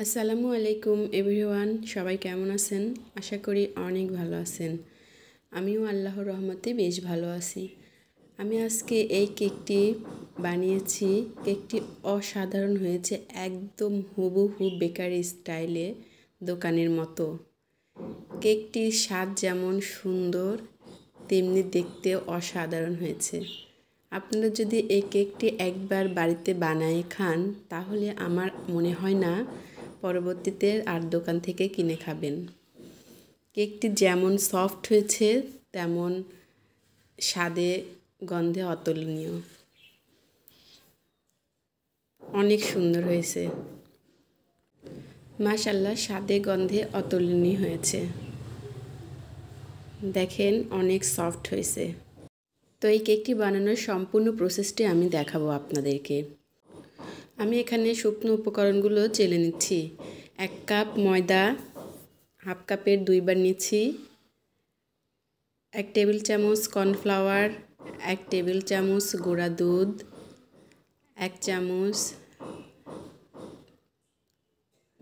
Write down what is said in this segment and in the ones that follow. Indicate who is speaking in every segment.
Speaker 1: আসসালামু আলাইকুম এভরিওয়ান, সবাই কেমন আছেন? আশা করি অনেক ভালো আছেন। আমিও আল্লাহর রহমতে বেশ ভালো আছি। আমি আজকে এই কেকটি বানিয়েছি। কেকটি অসাধারণ হয়েছে, একদম হুবহু বেকারি স্টাইলে, দোকানের মতো। কেকটির স্বাদ যেমন সুন্দর, তেমনি দেখতেও অসাধারণ হয়েছে। আপনারা যদি এই কেকটি একবার বাড়িতে বানায় খান, তাহলে আমার মনে হয় না পরবর্তীতে আর দোকান থেকে কিনে খাবেন। কেকটি যেমন সফট হয়েছে, তেমন স্বাদে গন্ধে অতুলনীয়, অনেক সুন্দর হয়েছে। মাশাআল্লাহ, স্বাদে গন্ধে অতুলনীয় হয়েছে। দেখেন, অনেক সফট হয়েছে। তো এই কেকটি বানানোর সম্পূর্ণ প্রসেসটি আমি দেখাবো আপনাদেরকে। আমি এখানে শুকনো উপকরণগুলো চেলে নিচ্ছি। 1 কাপ ময়দা, হাফ কাপের 2 বার নিচ্ছি। 1 টেবিল চামচ কর্নফ্লাওয়ার, 1 টেবিল চামচ গুঁড়া দুধ, 1 চামচ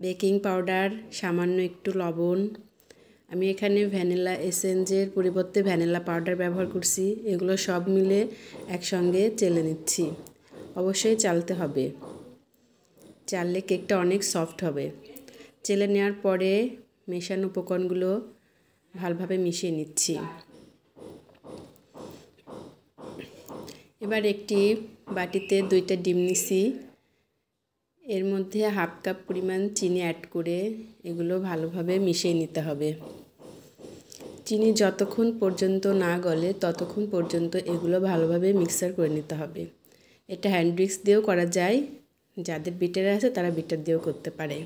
Speaker 1: বেকিং পাউডার, সামান্য একটু লবণ। আমি এখানে ভ্যানিলা এসেন্সের পরিবর্তে ভ্যানিলা পাউডার ব্যবহার করছি। এগুলো সব মিলে একসঙ্গে চেলে নিচ্ছি। অবশ্যই চালতে হবে, চাললে কেকটা অনেক সফট হবে। চেলে নেওয়ার পরে মেশানো উপকরণগুলো ভালোভাবে মিশিয়ে নিচ্ছি। এবার একটি বাটিতে 2টা ডিম নিছি। এর মধ্যে হাফ কাপ পরিমাণ চিনি অ্যাড করে এগুলো ভালোভাবে মিশিয়ে নিতে হবে। চিনি যতক্ষণ পর্যন্ত না গলে ততক্ষণ পর্যন্ত এগুলো ভালোভাবে মিক্সার করে নিতে হবে। এটা হ্যান্ড উইক্স দিয়েও করা যায়, যাদের বিটার আছে তারা বিটার দিয়েও করতে পারে।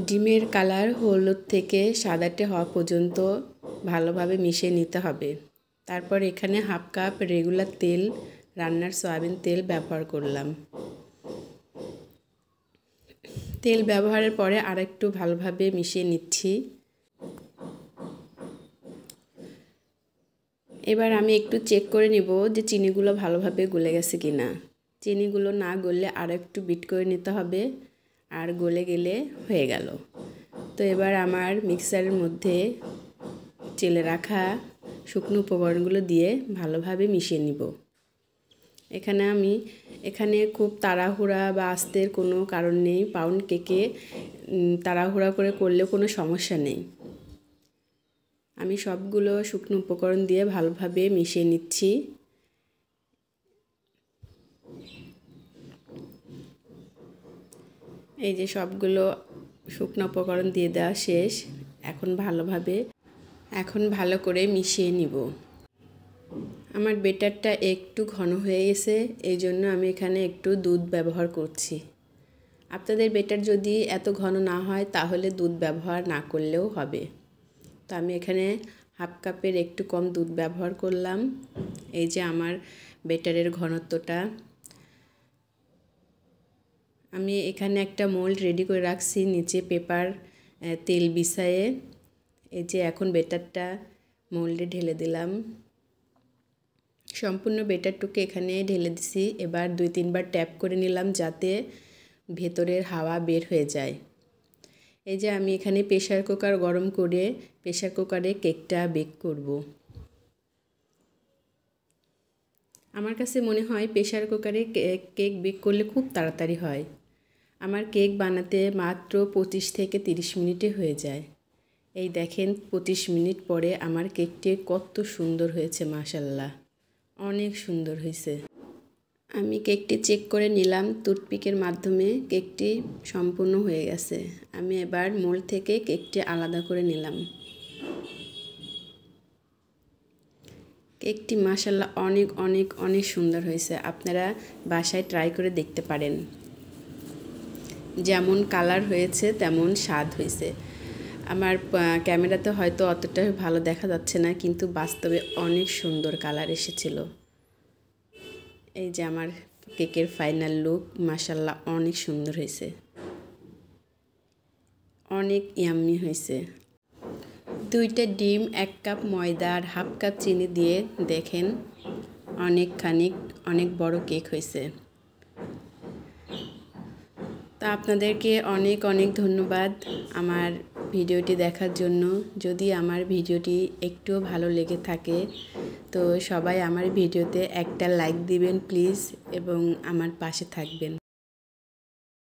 Speaker 1: ডিমের কালার হলুদ থেকে সাদাটে হওয়া পর্যন্ত ভালোভাবে মিশিয়ে নিতে হবে। তারপর এখানে হাফ কাপ রেগুলার তেল, রান্নার সয়াবিন তেল ব্যবহার করলাম। তেল ব্যবহারের পরে আরেকটু ভালোভাবে মিশিয়ে নিচ্ছি। এবার আমি একটু চেক করে নিব যে চিনিগুলো ভালোভাবে গলে গেছে কিনা। চিনিগুলো না গললে আরেকটু বিট করে নিতে হবে, আর গলে গেলে হয়ে গেল। তো এবার আমার মিক্সারের মধ্যে চেলে রাখা শুকনো উপকরণগুলো দিয়ে ভালোভাবে মিশিয়ে নিব। এখানে খুব তাড়াহুড়া বা আস্তের কোনো কারণ নেই। পাউন্ড কেকে তাড়াহুড়া করে করলেও কোনো সমস্যা নেই। আমি সবগুলো শুকনো উপকরণ দিয়ে ভালোভাবে মিশিয়ে নিচ্ছি। এই যে সবগুলো শুকনো উপকরণ দিয়ে দেওয়া শেষ। এখন ভালো করে মিশিয়ে নিব। আমার বেটারটা একটু ঘন হয়ে গেছে, এই জন্য আমি এখানে একটু দুধ ব্যবহার করছি। আপনাদের বেটার যদি এত ঘন না হয় তাহলে দুধ ব্যবহার না করলেও হবে। তো আমি এখানে হাফ কাপের একটু কম দুধ ব্যবহার করলাম। এই যে আমার বেটারের ঘনত্বটা। আমি এখানে একটা মোল্ড রেডি করে রাখছি, নিচে পেপার তেল বিছায়ে। এই যে এখন বেটারটা মোল্ডে ঢেলে দিলাম। সম্পূর্ণ বেটারটুকু এখানে ঢেলে দিছি। এবার 2-3 বার ট্যাপ করে নিলাম যাতে ভেতরের হাওয়া বের হয়ে যায়। এই যে আমি এখানে প্রেসার কুকার গরম করে প্রেসার কুকারে কেকটা বেক করব। আমার কাছে মনে হয় প্রেসার কুকারে কেক বেক করলে খুব তাড়াতাড়ি হয়। আমার কেক বানাতে মাত্র 25 থেকে 30 মিনিটে হয়ে যায়। এই দেখেন 25 মিনিট পরে আমার কেকটি কত সুন্দর হয়েছে, মাশাআল্লাহ, অনেক সুন্দর হয়েছে। আমি কেকটি চেক করে নিলাম টুথপিকের মাধ্যমে। কেকটি সম্পূর্ণ হয়ে গেছে। আমি এবার মোল্ড থেকে কেকটি আলাদা করে নিলাম। কেকটি মাশাআল্লাহ অনেক অনেক অনেক সুন্দর হয়েছে। আপনারা বাসায় ট্রাই করে দেখতে পারেন। যেমন কালার হয়েছে তেমন স্বাদ হয়েছে। আমার ক্যামেরাতে হয়তো অতটা ভালো দেখা যাচ্ছে না, কিন্তু বাস্তবে অনেক সুন্দর কালার এসেছিল। এই যে আমার কেকের ফাইনাল লুক, মাশাআল্লাহ অনেক সুন্দর হয়েছে, অনেক ইয়াম্মি হয়েছে। 2টা ডিম, 1 কাপ ময়দা আর হাফ কাপ চিনি দিয়ে দেখেন অনেক বড় কেক হয়েছে। তা আপনাদেরকে অনেক অনেক ধন্যবাদ আমার ভিডিওটি দেখার জন্য। যদি আমার ভিডিওটি একটুও ভালো লেগে থাকে তো সবাই আমার ভিডিওতে একটা লাইক দিবেন প্লিজ, এবং আমার পাশে থাকবেন।